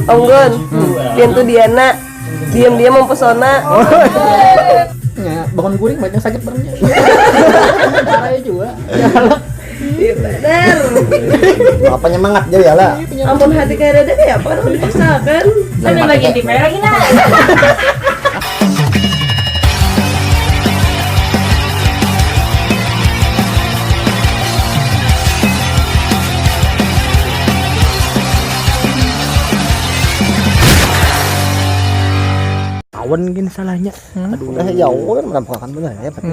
Om Gun, Dian tuh Diana, diam-diam mempesona. Ya, bangun guring banyak sakit perutnya. Caranya juga. Iya benar. Apa nyemangat jadi lah. Ampun hati kayak dada kayak apa orang dipaksakan. Mana lagi di lagi nah. Awan gini salahnya. Aduh, jauh kan menampakkan benar ya, Pak.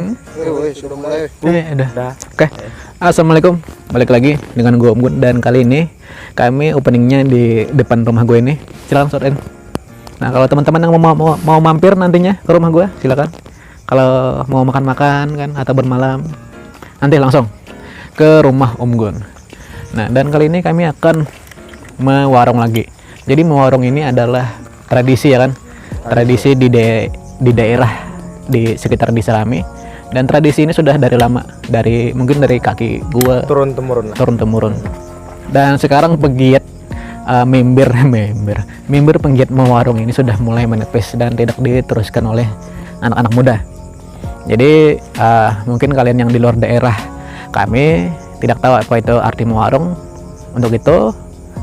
Sudah mulai. Udah. Oke. Assalamualaikum. Balik lagi dengan gue Om Gun, dan kali ini kami openingnya di depan rumah gue ini. Silakan sorin. Nah, kalau teman-teman yang mau mampir nantinya ke rumah gue, silakan. Kalau mau makan-makan kan atau bermalam, nanti langsung ke rumah Om Gun. Nah, dan kali ini kami akan mewarung lagi. Jadi mewarung ini adalah tradisi ya kan? Tradisi di daerah di sekitar desa kami, dan tradisi ini sudah dari lama, mungkin dari kaki gua turun temurun. Dan sekarang pegiat member penggiat mewarung ini sudah mulai menepis dan tidak diteruskan oleh anak-anak muda. Jadi mungkin kalian yang di luar daerah kami tidak tahu apa itu arti mewarung. Untuk itu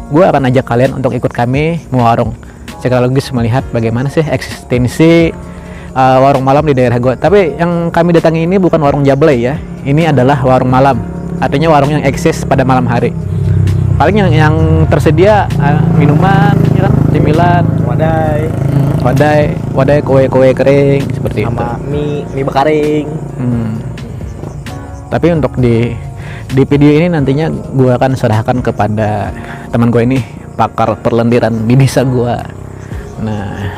gua akan ajak kalian untuk ikut kami mewarung, sekaligus melihat bagaimana sih eksistensi warung malam di daerah gue. Tapi yang kami datangi ini bukan warung jablay ya, ini adalah warung malam, artinya warung yang eksis pada malam hari. Paling yang tersedia minuman ya kan, cemilan, wadai, kue kering seperti sama itu, mie bakaring. Tapi untuk di video ini nantinya gue akan serahkan kepada teman gue ini, pakar perlendiran di desa gue. Nah,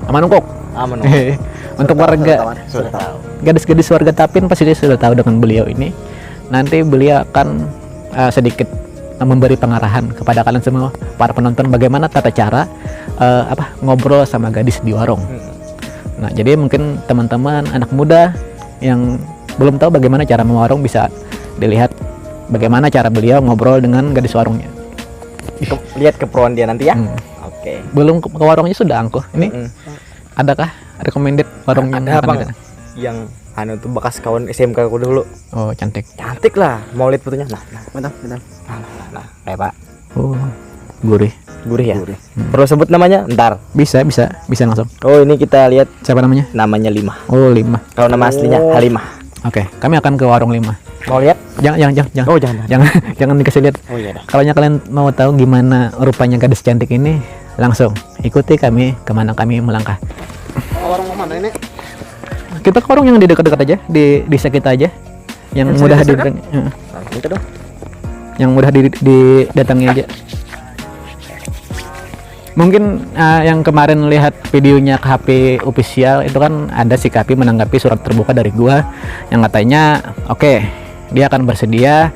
Aman Ungkuk. Untuk warga gadis-gadis warga Tapin pasti sudah tahu dengan beliau ini. Nanti beliau akan sedikit memberi pengarahan kepada kalian semua para penonton bagaimana tata cara ngobrol sama gadis di warung. Nah, jadi mungkin teman-teman anak muda yang belum tahu bagaimana cara mewarung bisa dilihat bagaimana cara beliau ngobrol dengan gadis warungnya. Lihat keperuan dia nanti ya. Oke. Belum ke warungnya sudah angkuh. Ini adakah recommended warungnya? Ada apa? Yang anu tuh bekas kawan SMK aku dulu. Oh, cantik. Cantik lah. Mau lihat fotonya? Nah. Kayak Pak. Oh, gurih ya. Perlu sebut namanya? Ntar. Bisa langsung. Oh, ini kita lihat Siapa namanya? namanya Lima. Oh, Lima. Kalau nama aslinya Halimah. Oke, kami akan ke warung Lima. Mau lihat? Jangan. Oh, jangan. Jangan dikasih lihat. Oh iya dah. Kalau kalian mau tahu gimana rupanya gadis cantik ini, langsung ikuti kami kemana kami melangkah. Warung mana ini? Kita ke warung yang di dekat-dekat aja, di desa kita aja, yang mudah Itu dong. yang mudah didatangi aja. Mungkin yang kemarin lihat videonya KHP official itu kan ada si KHP menanggapi surat terbuka dari gua yang katanya oke, dia akan bersedia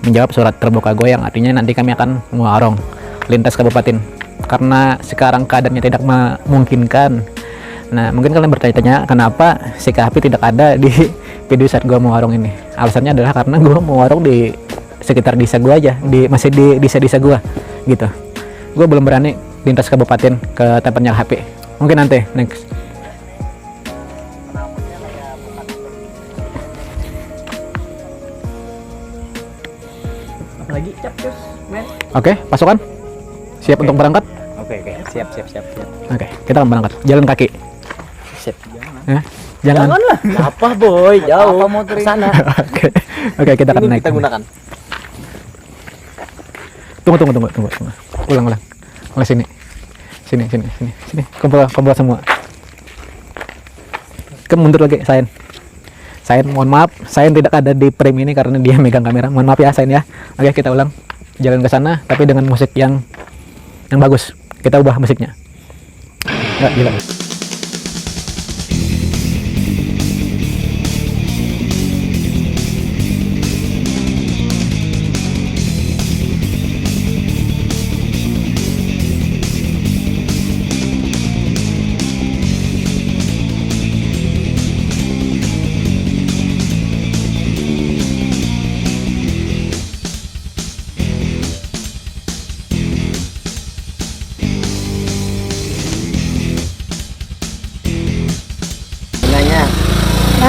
menjawab surat terbuka gue, yang artinya nanti kami akan mewarung lintas kabupaten karena sekarang keadaannya tidak memungkinkan. Nah, mungkin kalian bertanya-tanya kenapa si KHP tidak ada di video saat gua mewarung ini. Alasannya adalah karena gua mewarung di sekitar desa gua aja, masih di desa-desa gua gitu. Gue belum berani lintas kabupaten ke tempatnya HP. Mungkin nanti next. Apalagi capcus, men. Oke, pasukan siap untuk berangkat. Oke. Siap. Oke, kita akan berangkat jalan kaki. Sip. Jangan lah. Apa boy? Jauh. Apa mau ke sana? Oke, kita akan Ini naik. kita gunakan. Tunggu. Ulang. Mulai sini. Kumpul semua. Mundur lagi, Sain, mohon maaf, Sain tidak ada di frame ini karena dia megang kamera. Mohon maaf ya, Sain ya. Oke, kita ulang. Jalan ke sana tapi dengan musik yang bagus. Kita ubah musiknya. Ya, gila.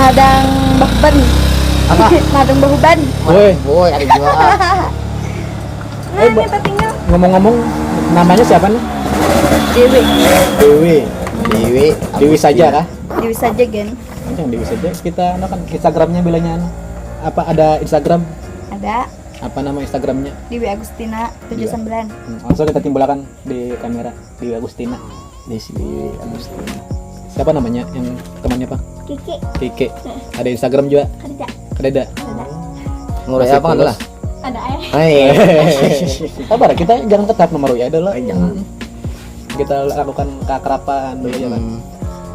Madang Bahuban. Apa? Madang Bahuban. Woi, Boy, ada juga. Nah, kita tinggal ngomong-ngomong, namanya siapa nih? Dewi. Dewi. Dewi. Dewi saja kah? Dewi saja, Gen. Yang Dewi saja. Kita kan Instagramnya bilangnya apa? Ada Instagram? Ada Apa nama Instagramnya? Dewi Agustina 79. Langsung kita timbulkan di kamera Dewi Agustina. Dewi Agustina. Siapa namanya yang temannya Pak? Kiki. Kike. Ada Instagram juga? Ada. Ada. Ngurus Masih apa tulus. lah? Ada Hai. Sabar, kita jangan tetap nomor ya adalah. Jangan. Kita lakukan keakraban dulu ya kan.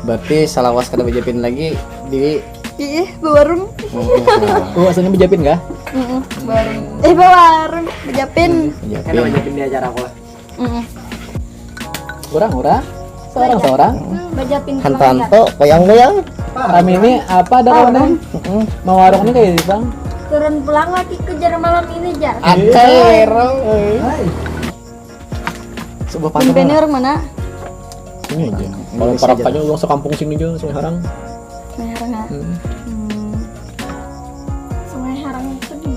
Berarti salawas kada bejepin lagi di Ih, bawarung. Asalnya bejapin kah? Bawarung. Bawarung. Bejapin. bejepin di acara aku. Orang. Seorang. Bejapin Hantanto, goyang-goyang. Kami ini apa ada kawan? Mau warung ini kayak gitu bang? Turun pulang lagi kejar malam ini, Jar. Akero. Sebuah pantun. Pimpinnya orang mana? Sini aja. Kalau para tanya uang sekampung sini aja, Sungai Harang. Sungai Harang. Sungai Harang itu di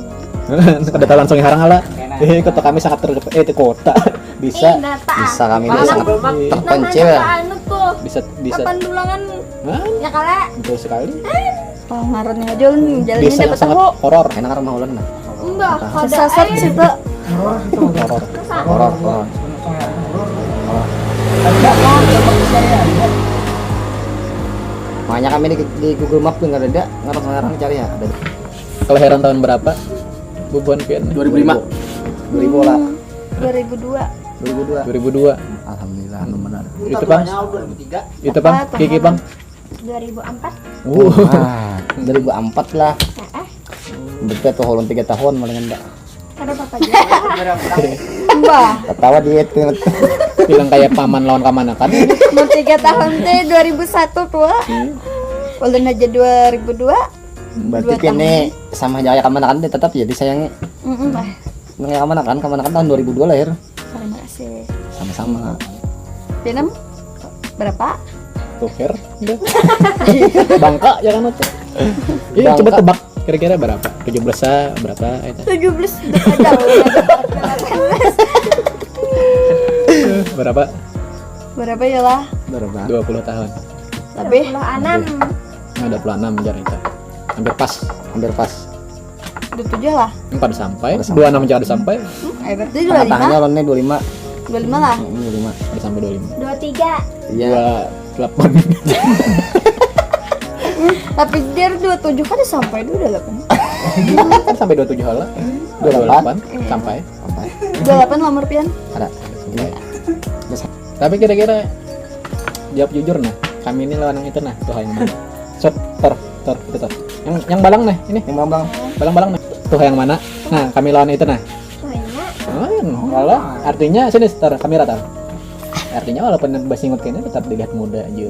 Kedatangan Sungai Harang ala. Kota kami sangat kota. Bisa kami ini sangat terpencil. anu tuh. bisa Kapan dulangan? Hah? Ya kala. Betul sekali. Oh, ngarannya aja nih, jalannya Desa yang dapat sangat tahu. horor. Enak kan mau ulen nah. Enggak, kesasar situ. Horor. Horor. Makanya kami di Google Map tuh nggak ada, nggak sekarang cari ya. Ada. Kelahiran tahun berapa? Bubuan Pian. 2005. 2000 lah. 2002. 2002. 2002. Alhamdulillah, benar. Itu bang. Itu bang. Apa, Kiki bang. 2004. Ah, 2004 lah. Betul tuh holon 3 tahun malah enggak. Ada apa aja? Mbah, Ketawa diet tuh. Bilang kayak paman lawan kamanakan. mau 3 tahun teh 2001 tuh. Ulun aja 2002. Berarti kini sama jaya kamanakan dia tetap ya disayangi. Lah. Nggak kamanakan tahun 2002 lahir. Terima kasih. Sama-sama. Pinem berapa? Tuker. Bangka ya kan itu. Iya Bangka. coba tebak kira-kira berapa? 17 berapa itu? 17 udah jauh. Berapa? Berapa ya lah? Berapa? 20 tahun. Lebih. 26. Nah, 26 jar itu. Hampir pas. Hampir pas. 27 lah. Empat sampai. 26 jar sampai. Berarti Tengah-tengahnya 25. lonnya 25. 25 lah. 25. Ada sampai 25. 23. Iya. 28. Tapi dia 27 kan sampai dulu udah 8. Kan sampai 27 hala. 28 sampai. Sampai. 28 nomor pian. Ada. Ini. Tapi kira-kira jawab jujur nah. Kami ini lawan yang itu nah, tuh yang mana? Sot, tor, itu tor. Yang balang nah, ini. Yang bang. Balang nah. Tuh yang mana? Nah, kami lawan itu nah. Kalau artinya sini tar kamera tar. Artinya walaupun basingut kayaknya tetap dilihat muda aja.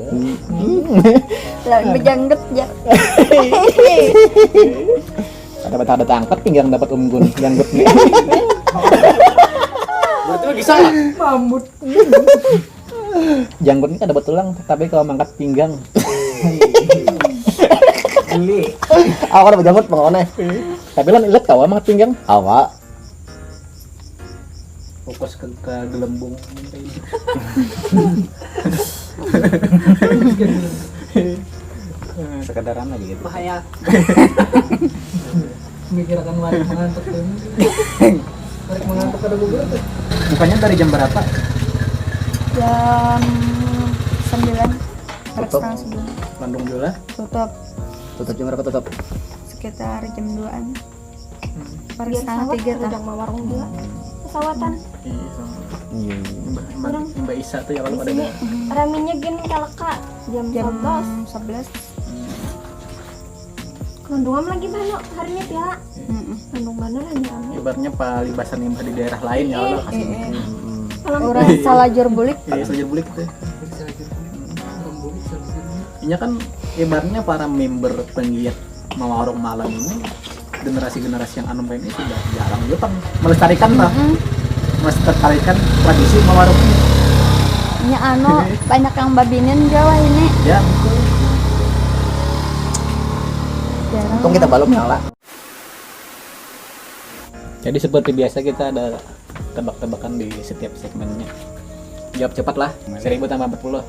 Lah bejangget ya. Ada tangkat pinggang dapat unggun janggut nih. Berarti lagi salah. Mamut. Janggut ini kan dapat tulang, tapi kalau mangkat pinggang. Aku ada berjanggut pengawane. Tapi lan lihat kau mangkat pinggang. Awak. Fokus ke gelembung. Sekedaran aja gitu. Bahaya. Mikirkan mari mengantuk tuh. Mari mengantuk ada gugur tuh. Bukannya dari jam berapa? Jam 9. Tutup. Setengah 9. Bandung Jola. Tutup Tutup jam berapa tutup? sekitar jam 2-an. Per Biar setengah sawat 3 udah mau warung juga. Pesawatan. Iya. Mbak Isa tuh ya kalau ada. Raminya gini kalau kak jam Jam 11. 11. Kandungan lagi bano harinya piala. Kandung mana lagi rame. Ibaratnya palibasan limbah di daerah lain ya Allah. Orang salah jor bulik. Iya, saja bulik tuh. Ini kan ibaratnya para member penggiat Mawarong Malang ini generasi-generasi yang anu ini sudah jarang juga melestarikan lah. Melestarikan tradisi Mawarong ini. Ini banyak yang babinin Jawa ini. Ya. Jarang. Untung kita balap nyala. Jadi seperti biasa kita ada tebak-tebakan di setiap segmennya. Jawab cepat lah. 1000 tambah 40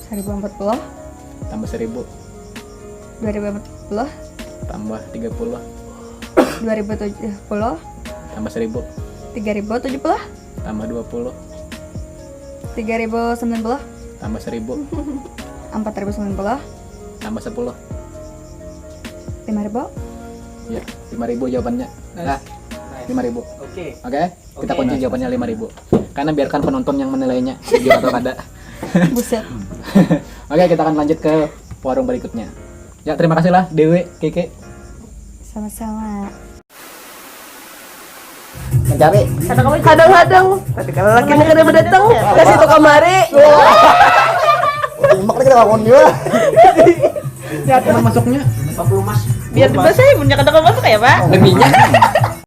1040, tambah 1000 2040, tambah 30 2070, tambah 1000 3070, tambah 20 3090, tambah 1000 4090, tambah 10. 5000. Ya, 5000 jawabannya. Nah, 5000. Oke. Oke, kita kunci jawabannya 5000. Karena biarkan penonton yang menilainya jujur atau kada. Buset. Oke, kita akan lanjut ke warung berikutnya. Ya, terima kasih lah Dewi, Keke. Sama-sama. Mencari. Kadang-kadang tapi kalau lakinya kada berdatang kasih to kamari. Mak kita ngakon dia. Ya, teman masuknya. Biar dibasahin punya kadang masuk ya, Pak. Deminya.